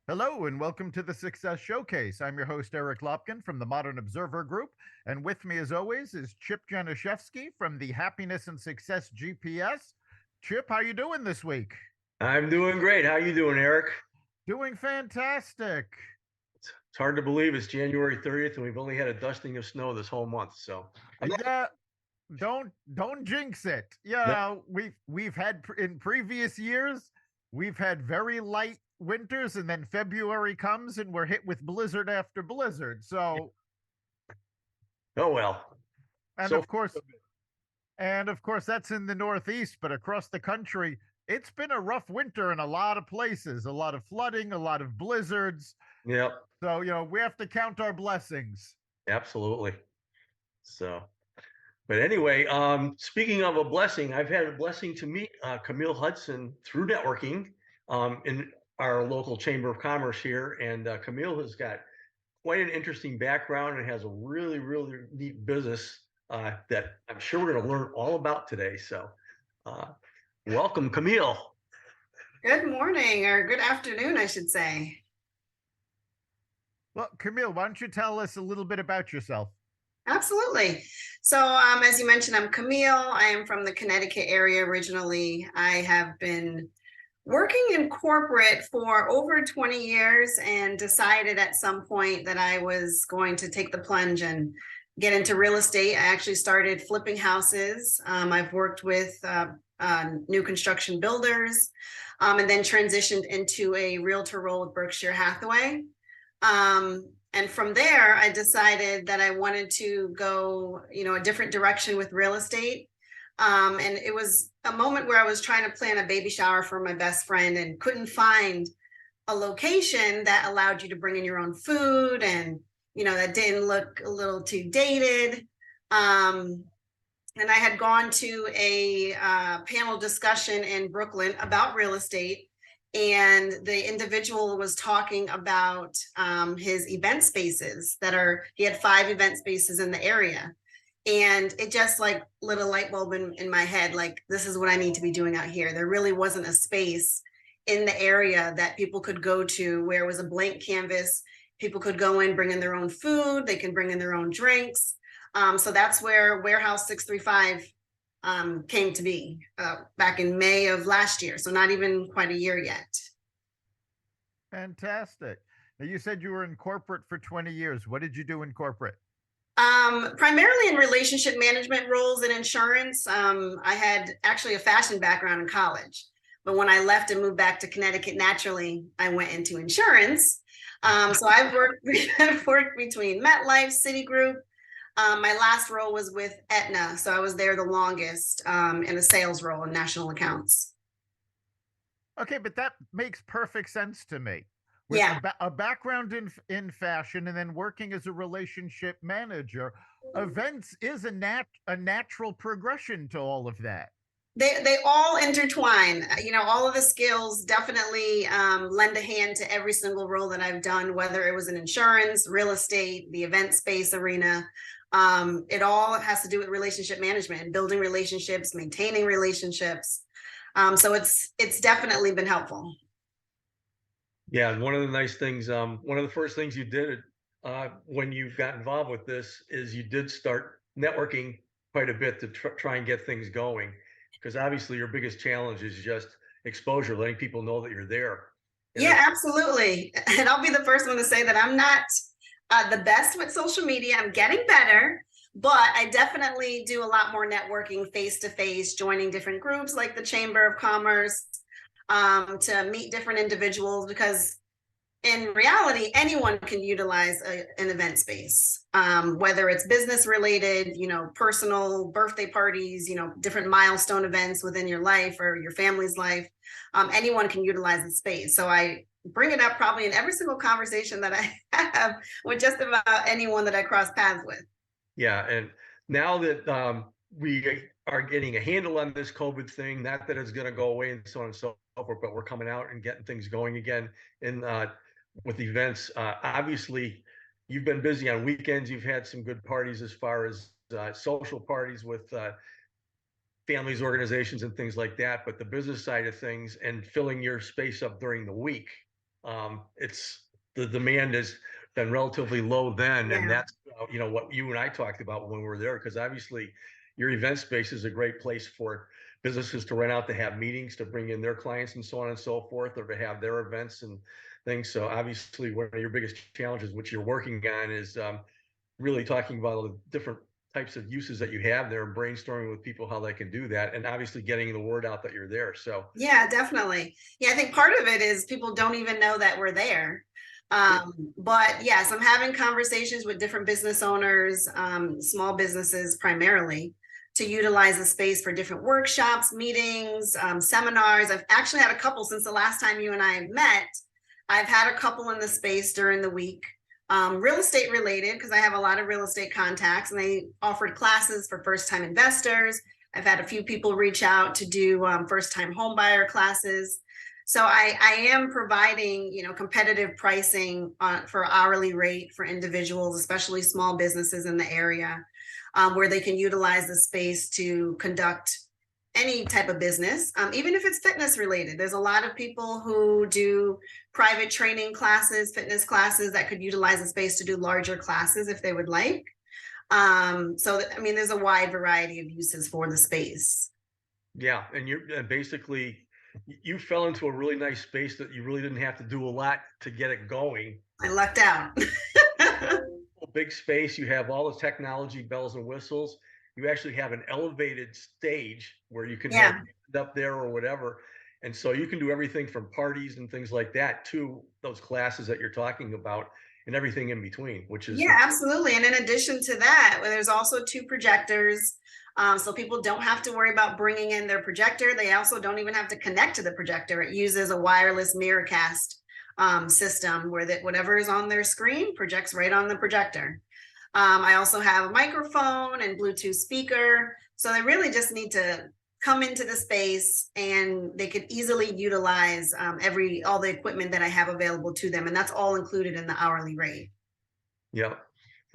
Hello and welcome to the Success Showcase. I'm your host, Eric Lopkin from the Modern Observer Group. And with me, as always, is Chip Janiszewski from the Happiness and Success GPS. Chip, how you doing this week? I'm doing great. How you doing, Eric? Doing fantastic. It's hard to believe it's January 30th and we've only had a dusting of snow this whole month. So I'm not. Yeah, don't jinx it. No, We've had in previous years, we've had very light winters, and then February comes and we're hit with blizzard after blizzard. So, oh well. and So of course, And of course, that's in the Northeast, but across the country, it's been a rough winter in a lot of places, a lot of flooding, a lot of blizzards. yeah, So, we have to count our blessings. absolutely. So, but anyway, speaking of a blessing, I've had a blessing to meet Camille Hudson through networking in our local Chamber of Commerce here, and Camille has got quite an interesting background and has a really, really neat business that I'm sure we're going to learn all about today. So, uh, welcome, Camille. Good morning, or good afternoon, I should say. Well, Camille, why don't you tell us a little bit about yourself? Absolutely. So, as you mentioned, I'm Camille. I am from the Connecticut area originally. I have been working in corporate for over 20 years and decided at some point that I was going to take the plunge and get into real estate. I actually started flipping houses. I've worked with new construction builders, and then transitioned into a realtor role with Berkshire Hathaway. And from there, I decided that I wanted to go, a different direction with real estate. And it was a moment where I was trying to plan a baby shower for my best friend and couldn't find a location that allowed you to bring in your own food and, that didn't look a little too dated. And I had gone to a panel discussion in Brooklyn about real estate. And the individual was talking about his event spaces he had 5 event spaces in the area. And it just like lit a light bulb in my head, like, this is what I need to be doing out here. There really wasn't a space in the area that people could go to where it was a blank canvas. People could go in, bring in their own food, they can bring in their own drinks. So that's where Warehouse 635 came to be back in May of last year. So not even quite a year yet. Fantastic. Now, you said you were in corporate for 20 years. What did you do in corporate? Primarily in relationship management roles in insurance. I had actually a fashion background in college, but when I left and moved back to Connecticut, naturally, I went into insurance. So I've worked between MetLife, Citigroup. My last role was with Aetna, so I was there the longest in a sales role in national accounts. Okay, but that makes perfect sense to me. With Yeah. a background in fashion and then working as a relationship manager, events is a natural progression to all of that. They all intertwine. All of the skills definitely lend a hand to every single role that I've done, whether it was in insurance, real estate, the event space arena. It all has to do with relationship management and building relationships, maintaining relationships. So it's definitely been helpful. Yeah, and one of the nice things, one of the first things you did when you got involved with this is you did start networking quite a bit to try and get things going, because obviously your biggest challenge is just exposure, letting people know that you're there. Yeah, absolutely. And I'll be the first one to say that I'm not the best with social media. I'm getting better, but I definitely do a lot more networking face to face, joining different groups like the Chamber of Commerce, to meet different individuals, because in reality, anyone can utilize an event space, whether it's business related, personal birthday parties, different milestone events within your life or your family's life. Anyone can utilize the space. So I bring it up probably in every single conversation that I have with just about anyone that I cross paths with. Yeah, and now that we are getting a handle on this COVID thing, not that it's going to go away and so on and so forth, but we're coming out and getting things going again in with events. Obviously, you've been busy on weekends. You've had some good parties as far as social parties with families, organizations, and things like that. But the business side of things and filling your space up during the week, it's the demand has been relatively low then, and Yeah. that's what you and I talked about when we were there, because obviously your event space is a great place for businesses to rent out, to have meetings, to bring in their clients and so on and so forth, or to have their events and things. So obviously one of your biggest challenges, which you're working on, is really talking about all the different types of uses that you have there and brainstorming with people how they can do that, and obviously getting the word out that you're there. So Yeah, definitely. Yeah, I think part of it is people don't even know that we're there. But yes, I'm having conversations with different business owners, small businesses primarily, to utilize the space for different workshops, meetings, seminars. I've actually had a couple since the last time you and I met. I've had a couple in the space during the week, real estate related, because I have a lot of real estate contacts, and they offered classes for first-time investors. I've had a few people reach out to do first-time home buyer classes. So I am providing, competitive pricing for hourly rate for individuals, especially small businesses in the area, where they can utilize the space to conduct any type of business, even if it's fitness related. There's a lot of people who do private training classes, fitness classes, that could utilize the space to do larger classes if they would like. There's a wide variety of uses for the space. yeah, and basically you fell into a really nice space that you really didn't have to do a lot to get it going. I lucked out. Big space, you have all the technology, bells and whistles. You actually have an elevated stage where you can have up there or whatever. And so you can do everything from parties and things like that to those classes that you're talking about, and everything in between, which is absolutely. And in addition to that, there's also 2 projectors. So people don't have to worry about bringing in their projector. They also don't even have to connect to the projector. It uses a wireless Miracast system where whatever is on their screen projects right on the projector. I also have a microphone and Bluetooth speaker. So they really just need to come into the space, and they could easily utilize all the equipment that I have available to them. And that's all included in the hourly rate. Yeah.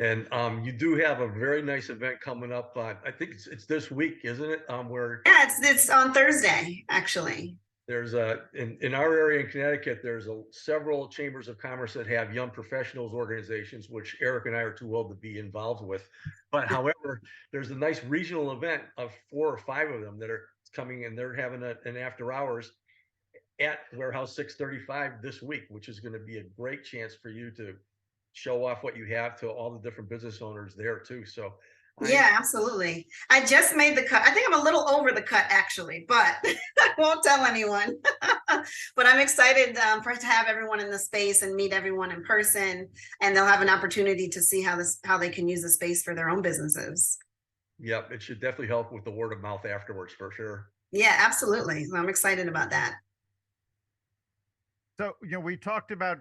And you do have a very nice event coming up. I think it's this week, isn't it? It's on Thursday, actually. There's in our area in Connecticut, there's several chambers of commerce that have young professionals organizations, which Eric and I are too old to be involved with. But however, there's a nice regional event of 4 or 5 of them that are coming, and they're having an after hours at Warehouse 635 this week, which is going to be a great chance for you to show off what you have to all the different business owners there too. So yeah, absolutely. I just made the cut. I think I'm a little over the cut actually, but I won't tell anyone. But I'm excited to have everyone in the space and meet everyone in person, and they'll have an opportunity to see how they can use the space for their own businesses. Yeah, it should definitely help with the word of mouth afterwards, for sure. Yeah, absolutely. So I'm excited about that. So, we talked about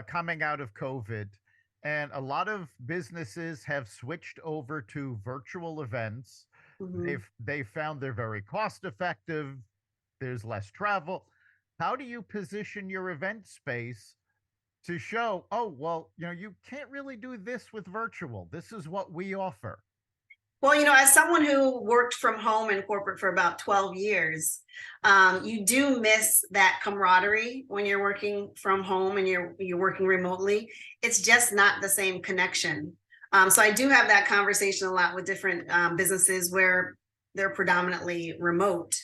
coming out of COVID, and a lot of businesses have switched over to virtual events. Mm-hmm. They found they're very cost effective. There's less travel. How do you position your event space to show, oh, well, you can't really do this with virtual. This is what we offer. Well, as someone who worked from home in corporate for about 12 years, you do miss that camaraderie when you're working from home and you're working remotely. It's just not the same connection. So I do have that conversation a lot with different businesses where they're predominantly remote.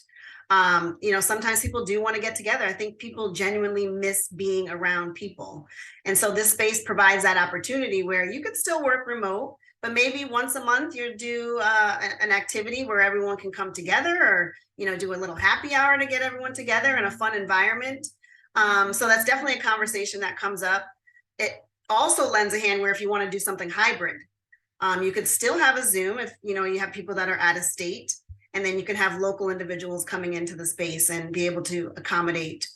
Sometimes people do want to get together. I think people genuinely miss being around people. And so this space provides that opportunity where you could still work remote, but maybe once a month you do an activity where everyone can come together, or, do a little happy hour to get everyone together in a fun environment. So that's definitely a conversation that comes up. It also lends a hand where if you want to do something hybrid, you could still have a Zoom if, you have people that are out of state, and then you can have local individuals coming into the space and be able to accommodate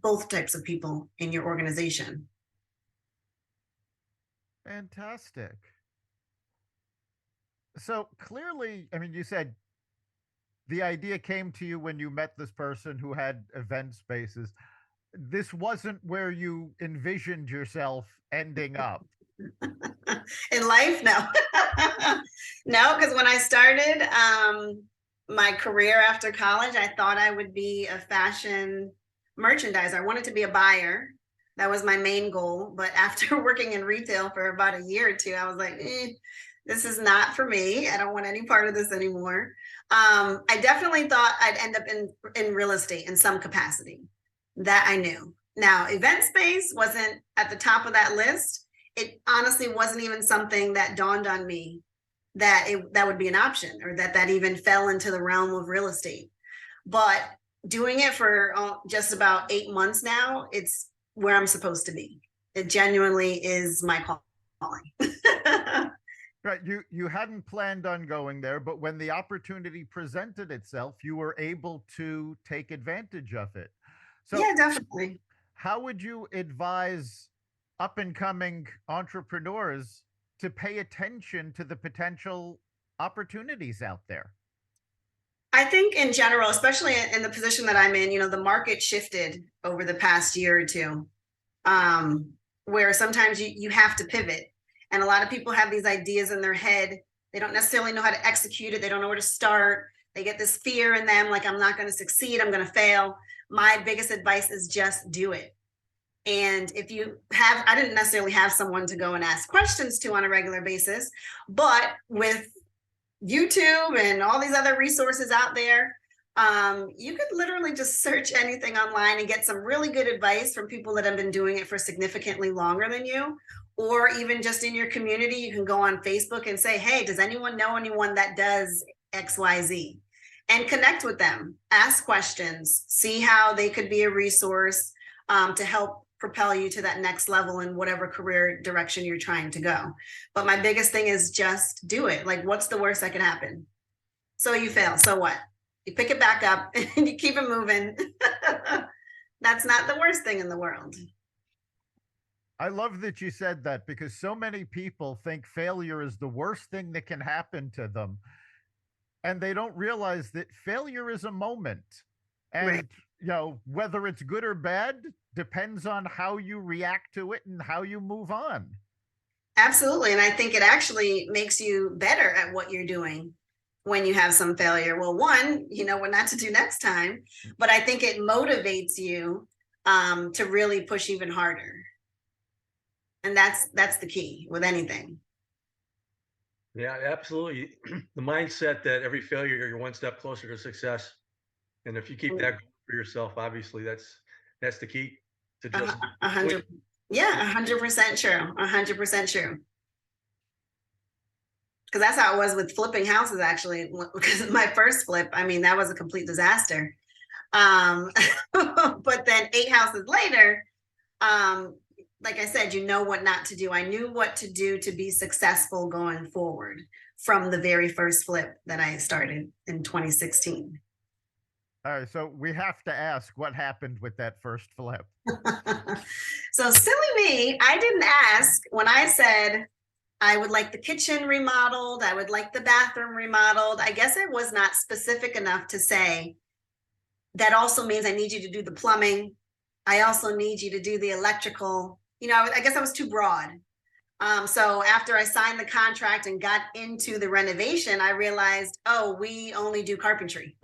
both types of people in your organization. Fantastic. So clearly, you said the idea came to you when you met this person who had event spaces. This wasn't where you envisioned yourself ending up. In life? No. No, because when I started my career after college, I thought I would be a fashion merchandiser. I wanted to be a buyer. That was my main goal. But after working in retail for about a year or two, I was like, this is not for me. I don't want any part of this anymore. I definitely thought I'd end up in real estate in some capacity. That I knew. Now, event space wasn't at the top of that list. It honestly wasn't even something that dawned on me that that would be an option, or that even fell into the realm of real estate. But doing it for just about 8 months now, it's where I'm supposed to be. It genuinely is my calling. Right. You hadn't planned on going there, but when the opportunity presented itself, you were able to take advantage of it. So yeah, definitely. How would you advise up and coming entrepreneurs to pay attention to the potential opportunities out there? I think in general, especially in the position that I'm in, the market shifted over the past year or two, where sometimes you have to pivot. And a lot of people have these ideas in their head. They don't necessarily know how to execute it. They don't know where to start. They get this fear in them, like, I'm not going to succeed. I'm going to fail. My biggest advice is just do it. And if you have, I didn't necessarily have someone to go and ask questions to on a regular basis, but with YouTube and all these other resources out there, you could literally just search anything online and get some really good advice from people that have been doing it for significantly longer than you. Or even just in your community, you can go on Facebook and say, hey, does anyone know anyone that does XYZ? And connect with them, ask questions, see how they could be a resource to help propel you to that next level in whatever career direction you're trying to go. But my biggest thing is just do it. Like, what's the worst that could happen? So you fail, so what? You pick it back up and you keep it moving. That's not the worst thing in the world. I love that you said that, because so many people think failure is the worst thing that can happen to them. And they don't realize that failure is a moment. And, right. Whether it's good or bad depends on how you react to it and how you move on. Absolutely. And I think it actually makes you better at what you're doing when you have some failure. Well, one, what not to do next time, but I think it motivates you to really push even harder. And that's the key with anything. Yeah, absolutely. The mindset that every failure, you're one step closer to success. And if you keep that going for yourself, obviously that's the key to just 100. Yeah, 100% true. 100% true. Because that's how it was with flipping houses, actually. Because my first flip, that was a complete disaster. But then 8 houses later, like I said, you know what not to do. I knew what to do to be successful going forward from the very first flip that I started in 2016. All right, so we have to ask, what happened with that first flip? So silly me, I didn't ask when I said I would like the kitchen remodeled, I would like the bathroom remodeled. I guess I was not specific enough to say, that also means I need you to do the plumbing. I also need you to do the electrical. I guess I was too broad. So after I signed the contract and got into the renovation, I realized, we only do carpentry.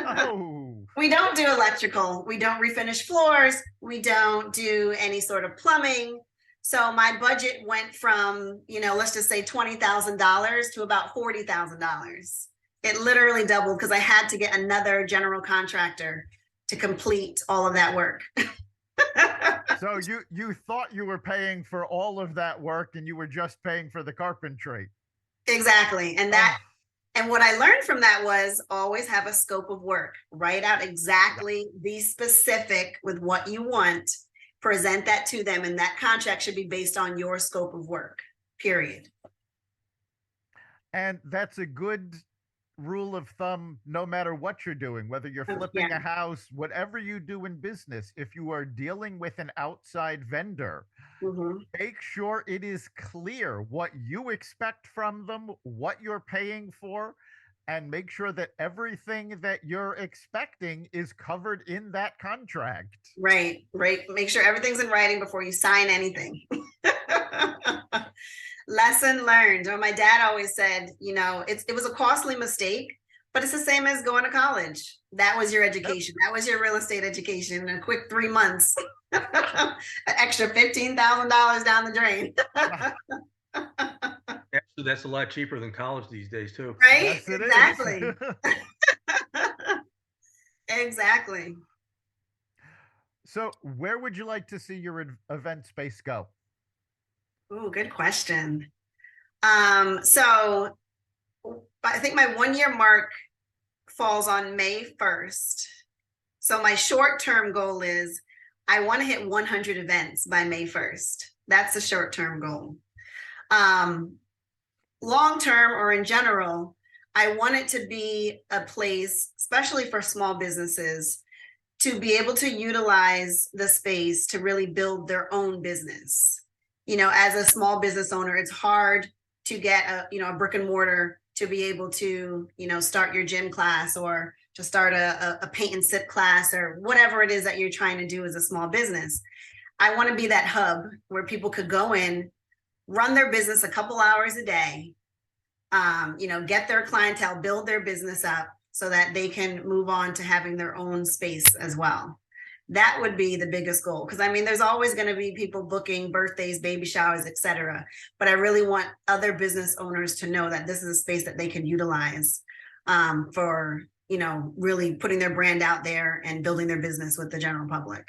Oh. We don't do electrical. We don't refinish floors. We don't do any sort of plumbing. So my budget went from, let's just say $20,000 to about $40,000. It literally doubled because I had to get another general contractor to complete all of that work. So you thought you were paying for all of that work and you were just paying for the carpentry. Exactly. And and what I learned from that was always have a scope of work. Write out exactly, be specific with what you want, present that to them, and that contract should be based on your scope of work, period. And that's a good rule of thumb, no matter what you're doing, whether you're flipping a house, whatever you do in business. If you are dealing with an outside vendor, make sure it is clear what you expect from them, what you're paying for, and make sure that everything that you're expecting is covered in that contract. Right. Make sure everything's in writing before you sign anything. Lesson learned. Or my dad always said, it was a costly mistake, But it's the same as going to college. That was your education. That was your real estate education. A quick 3 months, an extra $15,000 down the drain. Actually, that's a lot cheaper than college these days too. Right? Yes, it is. Exactly. Exactly. So where would you like to see your event space go? Oh, good question. So I think my 1 year mark falls on May 1st. So my short-term goal is I want to hit 100 events by May 1st. That's the short-term goal. Long-term or in general, I want it to be a place, especially for small businesses, to be able to utilize the space to really build their own business. You know, as a small business owner, it's hard to get a brick and mortar to be able to, start your gym class or to start a paint and sip class or whatever it is that you're trying to do as a small business. I want to be that hub where people could go in, run their business a couple hours a day, get their clientele, build their business up so that they can move on to having their own space as well. That would be the biggest goal. Because there's always going to be people booking birthdays, baby showers, etc. But I really want other business owners to know that this is a space that they can utilize for, really putting their brand out there and building their business with the general public.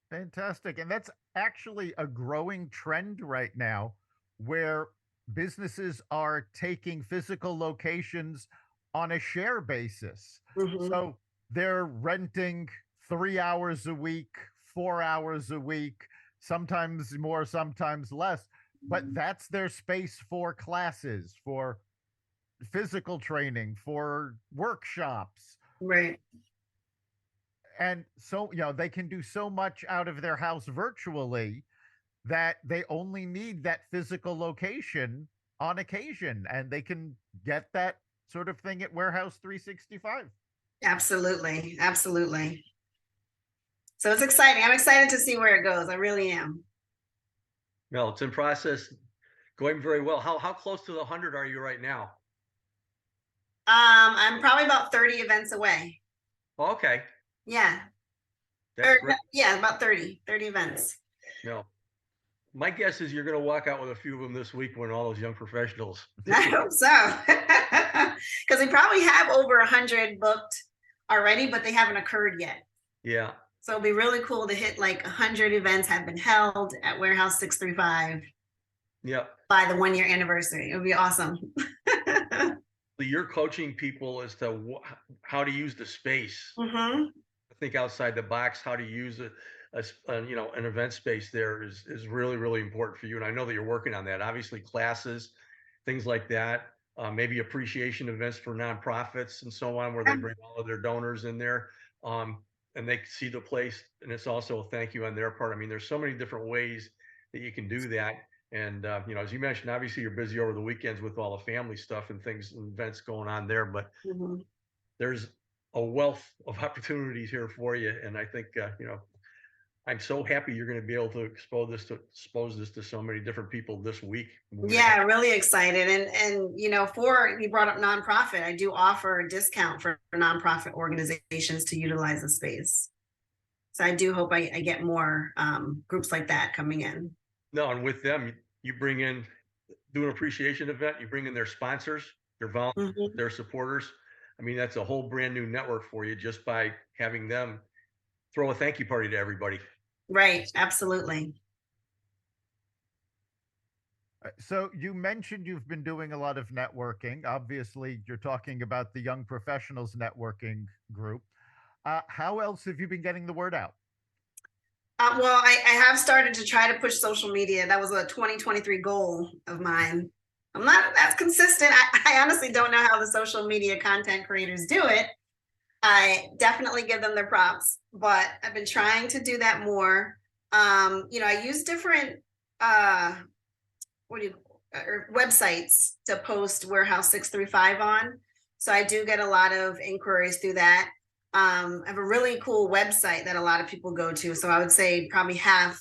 Fantastic. And that's actually a growing trend right now where businesses are taking physical locations on a share basis. Mm-hmm. So they're renting 3 hours a week, 4 hours a week, sometimes more, sometimes less. But that's their space for classes, for physical training, for workshops. Right. And so, they can do so much out of their house virtually that they only need that physical location on occasion, and they can get that sort of thing at Warehouse 365. Absolutely. Absolutely. So it's exciting. I'm excited to see where it goes. I really am. No, it's in process, going very well. How close to the 100 are you right now? I'm probably about 30 events away. Oh, okay. Yeah. That's great. Yeah, about 30 events. No. My guess is you're going to walk out with a few of them this week when all those young professionals. I hope so. Because we probably have over 100 booked already, but they haven't occurred yet. Yeah. So it'll be really cool to hit 100 events have been held at Warehouse 635. Yep. By the 1 year anniversary. It would be awesome. You're coaching people as to how to use the space. Mm-hmm. I think outside the box, how to use an event space there is really, really important for you. And I know that you're working on that. Obviously, classes, things like that, maybe appreciation events for nonprofits and so on, where they bring all of their donors in there and they see the place. And it's also a thank you on their part. There's so many different ways that you can do that. And, as you mentioned, obviously you're busy over the weekends with all the family stuff and things and events going on there, but Mm-hmm. there's a wealth of opportunities here for you. And I think, I'm so happy you're going to be able to expose this to so many different people this week. Yeah, really excited. And you brought up nonprofit, I do offer a discount for nonprofit organizations to utilize the space. So I do hope I get more groups like that coming in. No, and with them, you bring in, do an appreciation event, you bring in their sponsors, their volunteers, Mm-hmm. their supporters. That's a whole brand new network for you just by having them throw a thank you party to everybody. Right. Absolutely. So you mentioned you've been doing a lot of networking. Obviously, you're talking about the Young Professionals Networking Group. How else have you been getting the word out? Well, I have started to try to push social media. That was a 2023 goal of mine. I'm not as consistent. I honestly don't know how the social media content creators do it. I definitely give them their props, but I've been trying to do that more. I use different websites to post Warehouse 635 on. So I do get a lot of inquiries through that. I have a really cool website that a lot of people go to. So I would say probably half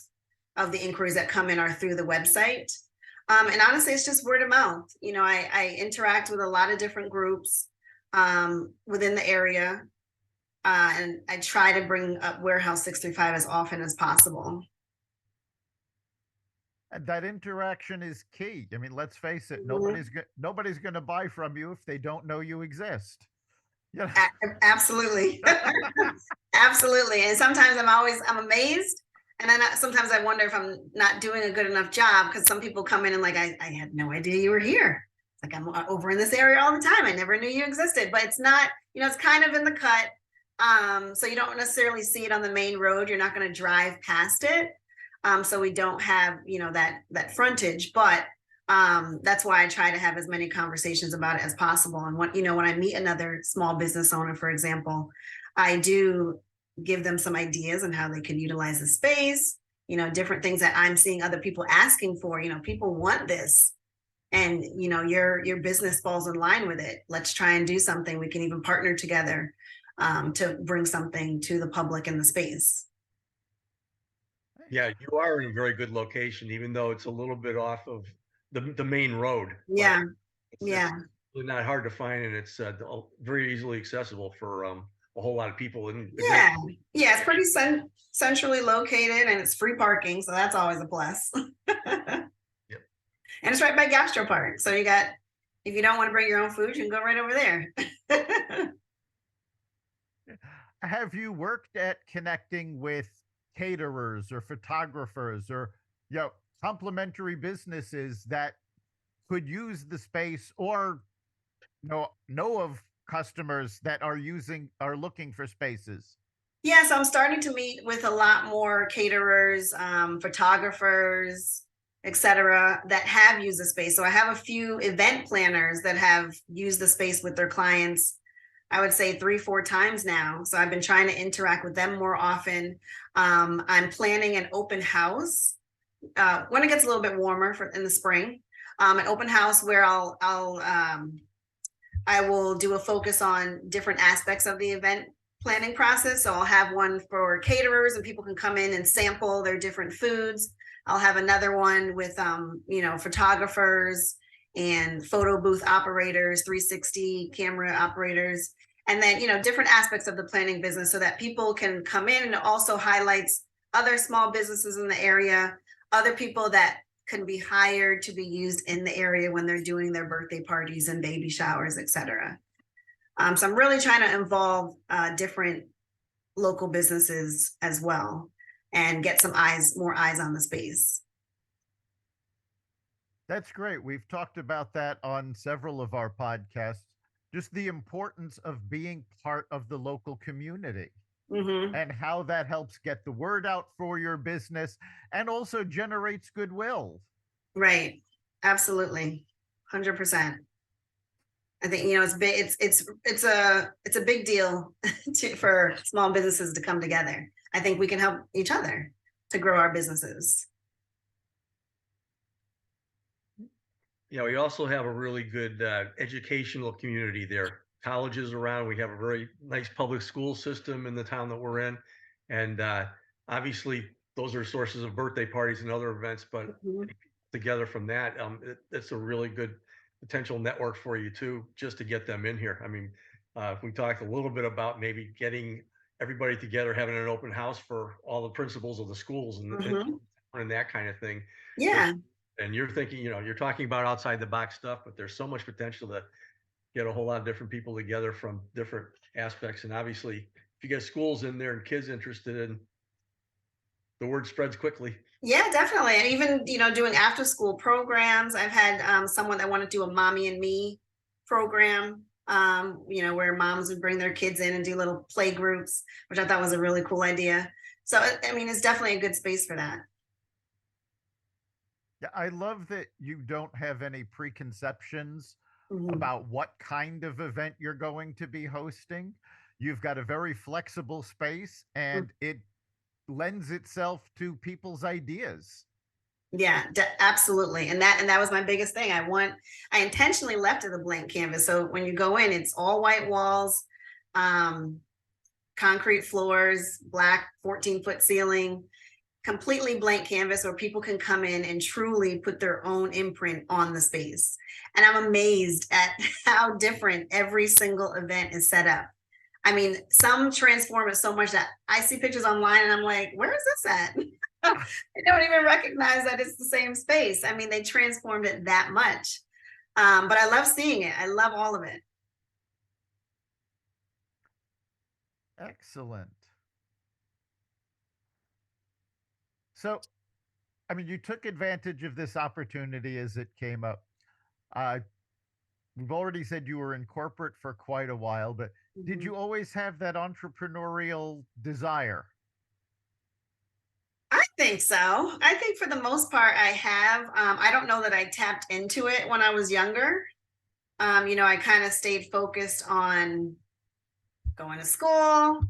of the inquiries that come in are through the website. And honestly, it's just word of mouth. You know, I interact with a lot of different groups within the area. And I try to bring up Warehouse 635 as often as possible. And that interaction is key. I mean, let's face it, Mhm. nobody's going to buy from you if they don't know you exist. Yeah. Absolutely. Absolutely. And sometimes I'm amazed. And then sometimes I wonder if I'm not doing a good enough job, because some people come in and like, I had no idea you were here. Like, I'm over in this area all the time. I never knew you existed, but it's not, you know, it's kind of in the cut. So you don't necessarily see it on the main road. You're not going to drive past it. So we don't have, you know, that frontage, but that's why I try to have as many conversations about it as possible. And when I meet another small business owner, for example, I do give them some ideas on how they can utilize the space, you know, different things that I'm seeing other people asking for. You know, people want this, and you know, your business falls in line with it. Let's try and do something. We can even partner together to bring something to the public in the space. Yeah, you are in a very good location, even though it's a little bit off of the main road. Yeah, It's yeah, really not hard to find, and it's very easily accessible for a whole lot of people. And yeah, yeah. It's pretty centrally located, and it's free parking, so that's always a plus. Yep. And it's right by Gastro Park, so if you don't want to bring your own food, you can go right over there. Have you worked at connecting with caterers or photographers or, you know, complementary businesses that could use the space, or know of customers that are looking for spaces? Yeah, so I'm starting to meet with a lot more caterers, photographers, etc., that have used the space. So I have a few event planners that have used the space with their clients, I would say 3-4 times now. So I've been trying to interact with them more often. I'm planning an open house when it gets a little bit warmer in the spring. An open house where I will do a focus on different aspects of the event planning process. So I'll have one for caterers, and people can come in and sample their different foods. I'll have another one with photographers and photo booth operators, 360 camera operators, and then, you know, different aspects of the planning business, so that people can come in, and it also highlights other small businesses in the area, other people that can be hired to be used in the area when they're doing their birthday parties and baby showers, etc. So I'm really trying to involve different local businesses as well, and get more eyes on the space. That's great. We've talked about that on several of our podcasts, just the importance of being part of the local community. Mm-hmm. And how that helps get the word out for your business and also generates goodwill. Right. Absolutely. 100%. I think, you know, it's big. It's a big deal for small businesses to come together. I think we can help each other to grow our businesses. Yeah, we also have a really good educational community there. Colleges around. We have a very nice public school system in the town that we're in, and obviously those are sources of birthday parties and other events. But Mhm. together from that, it's a really good potential network for you too, just to get them in here. I mean, we talked a little bit about maybe getting everybody together, having an open house for all the principals of the schools Mhm. and that kind of thing. Yeah. And you're thinking, you know, you're talking about outside the box stuff, but there's so much potential to get a whole lot of different people together from different aspects. And obviously, if you get schools in there and kids interested in, the word spreads quickly. Yeah, definitely. And even, you know, doing after school programs. I've had someone that wanted to do a mommy and me program, you know, where moms would bring their kids in and do little play groups, which I thought was a really cool idea. So, I mean, it's definitely a good space for that. Yeah, I love that you don't have any preconceptions Mhm. about what kind of event you're going to be hosting. You've got a very flexible space and it lends itself to people's ideas. Yeah, absolutely. And that was my biggest thing. I intentionally left it a blank canvas. So when you go in, it's all white walls, concrete floors, black 14-foot ceiling, completely blank canvas where people can come in and truly put their own imprint on the space. And I'm amazed at how different every single event is set up. I mean, some transform it so much that I see pictures online and I'm like, where is this at? I don't even recognize that it's the same space. I mean, they transformed it that much. But I love seeing it. I love all of it. Excellent. So, I mean, you took advantage of this opportunity as it came up. We've already said you were in corporate for quite a while, but did you always have that entrepreneurial desire? I think so. I think for the most part, I have. I don't know that I tapped into it when I was younger. I kind of stayed focused on going to school,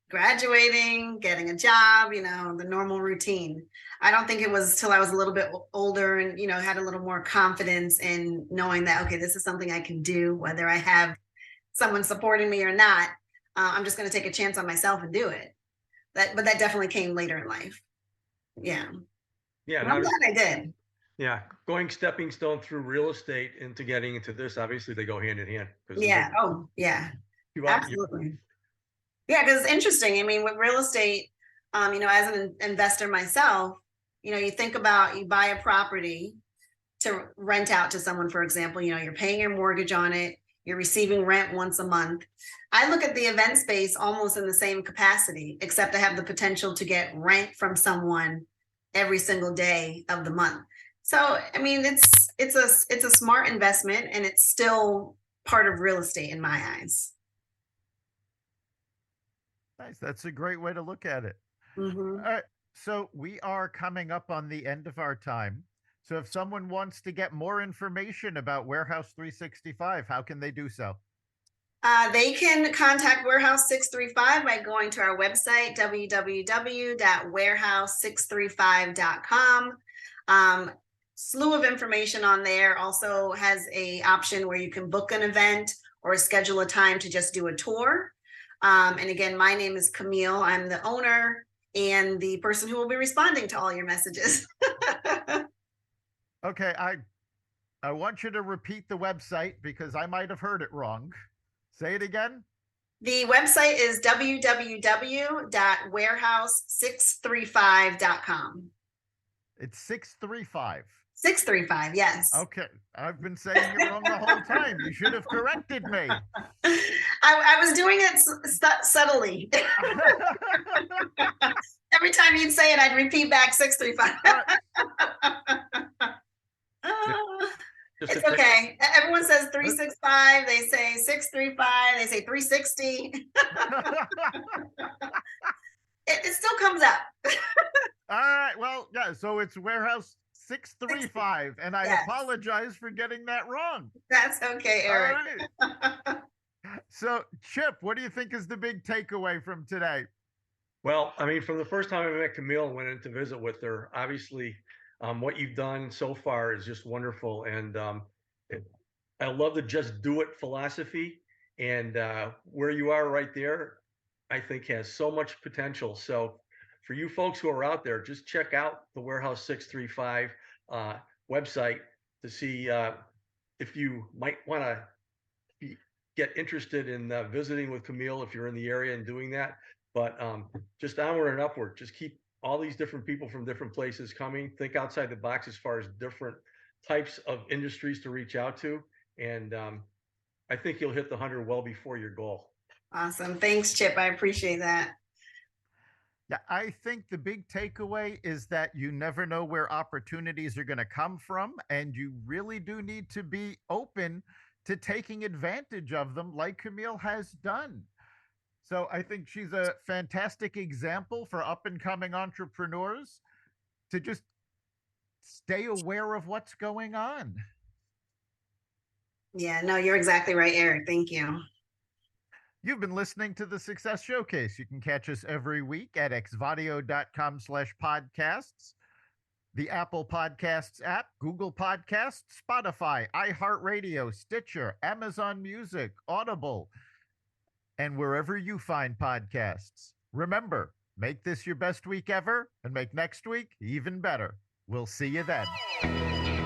graduating, getting a job, the normal routine. I don't think it was till I was a little bit older and, had a little more confidence in knowing that, okay, this is something I can do, whether I have someone supporting me or not. I'm just going to take a chance on myself and do it. But that definitely came later in life. Yeah. Yeah. I'm glad I did. Yeah. Going stepping stone through real estate into getting into this, obviously they go hand in hand. Yeah. Oh, yeah. Absolutely. Yeah, because it's interesting. I mean, with real estate, as an investor myself, you think about, you buy a property to rent out to someone, for example, you're paying your mortgage on it, you're receiving rent once a month. I look at the event space almost in the same capacity, except I have the potential to get rent from someone every single day of the month. So, I mean, it's a smart investment, and it's still part of real estate in my eyes. Nice. That's a great way to look at it. Mm-hmm. All right. So we are coming up on the end of our time. So if someone wants to get more information about Warehouse 365, how can they do so? They can contact Warehouse 635 by going to our website, www.warehouse635.com. Slew of information on there. Also has a option where you can book an event or schedule a time to just do a tour. And again, my name is Camille. I'm the owner and the person who will be responding to all your messages. Okay, I want you to repeat the website because I might have heard it wrong. Say it again. The website is www.warehouse635.com. It's 635. 635, yes. Okay, I've been saying it wrong the whole time. You should have corrected me. I was doing it subtly. Every time you'd say it, I'd repeat back 635. It's okay. Everyone says 365. They say 635. They say 360. It still comes up. All right. Well, yeah. So it's Warehouse 635, and I apologize for getting that wrong. That's okay, Eric. All right. So, Chip, what do you think is the big takeaway from today? Well, I mean, from the first time I met Camille and went in to visit with her, obviously, what you've done so far is just wonderful. And I love the just do it philosophy. And where you are right there, I think has so much potential. So for you folks who are out there, just check out the Warehouse 635 website to see if you might want to get interested in visiting with Camille if you're in the area and doing that. But just onward and upward, just keep all these different people from different places coming. Think outside the box as far as different types of industries to reach out to. And I think you'll hit the 100 well before your goal. Awesome. Thanks, Chip. I appreciate that. Yeah, I think the big takeaway is that you never know where opportunities are going to come from, and you really do need to be open to taking advantage of them like Camille has done. So I think she's a fantastic example for up and coming entrepreneurs to just stay aware of what's going on. Yeah, no, you're exactly right, Eric. Thank you. You've been listening to the Success Showcase. You can catch us every week at xvadio.com/podcasts, the Apple Podcasts app, Google Podcasts, Spotify, iHeartRadio, Stitcher, Amazon Music, Audible, and wherever you find podcasts. Remember, Make this your best week ever and make next week even better. We'll see you then.